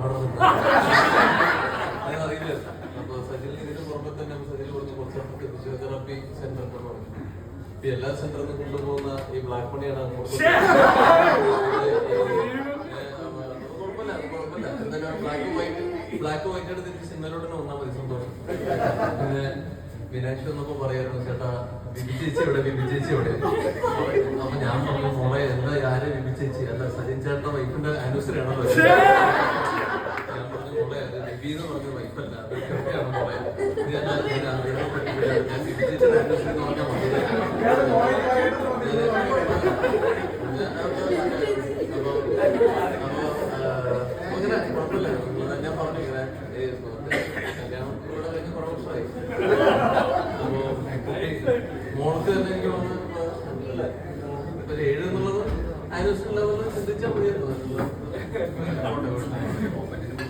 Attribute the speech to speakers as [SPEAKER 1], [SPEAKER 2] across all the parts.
[SPEAKER 1] പടർന്നുണ്ട് അറിയില്ല. അപ്പൊ സജിൽ ഇതിന് പുറമെ തന്നെ സജിൽ കൊടുത്ത് കുറച്ച് ഫിസിയോതെറാപ്പി സെന്റർ എന്ന് പറഞ്ഞു. എല്ലാ സെന്ററിൽ നിന്ന് കൊണ്ടുപോകുന്ന ഈ ബ്ലാക്ക് മണിയാണ് കുഴപ്പമില്ല. എന്തായാലും ബ്ലാക്ക് വൈറ്റ് എടുത്ത് എനിക്ക് സിനിമയിലോട്ട് തന്നെ വന്നാൽ മതി, സന്തോഷം. പിന്നെ മീനാക്ഷി വന്നപ്പോ പറയായിരുന്നു, ചേട്ടാ ബിബി ചേച്ചി എവിടെ, ബിബി ചേച്ചി എവിടെ? അപ്പൊ ഞാൻ പറഞ്ഞു, മോളെ എന്താ ആര് ബിബി ചേച്ചി? അല്ല സജിൻ ചേട്ടന്റെ വൈഫിന്റെ ആനിവേഴ്സറി ആണല്ലോ. ഞാൻ പറഞ്ഞു, മോളെ അത് ബിബി എന്ന് പറഞ്ഞ വൈഫല്ല, അതൊക്കെയാണ് മോളെ. ഞാൻ ബിബി ചേച്ചിയുടെ ആനിവേഴ്സറി എന്ന് പറഞ്ഞാൽ മതി. അങ്ങനെ കുഴപ്പമില്ല. ഞാൻ പറഞ്ഞു ഇങ്ങനെ കല്യാണം ഇവിടെ കഴിഞ്ഞ് കുറെ വർഷമായി. അപ്പോ മോൾക്ക് തന്നെ എനിക്ക് തോന്നുന്നു 7 എന്നുള്ളത് ആനിവേഴ്സറി ലെവലിൽ ചിന്തിച്ചാൽ മതിയായിരുന്നു.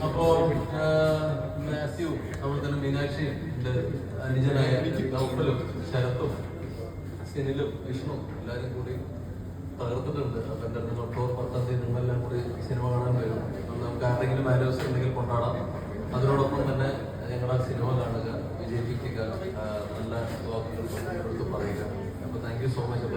[SPEAKER 1] അപ്പോ മാത്യു, അതുപോലെ തന്നെ മീനാക്ഷിയും അനുജനായ നൗഫലും ശരത്തും സിനിലും വിഷ്ണു എല്ലാവരും കൂടി തകർത്തിട്ടുണ്ട്. അപ്പൊ എൻ്റെ അടുത്ത് ഒക്ടോബർ 10 നിങ്ങളെല്ലാം കൂടി സിനിമ കാണാൻ വരും. നമുക്ക് ആരെങ്കിലും ആനിവേഴ്സറി ഉണ്ടെങ്കിൽ കൊണ്ടാടാം. അതിനോടൊപ്പം തന്നെ ഞങ്ങളുടെ സിനിമ കാണുക, വിജയിപ്പിക്കുക, നല്ല വാക്കുകൾ പറയുക. അപ്പൊ താങ്ക് യു സോ മച്ച്.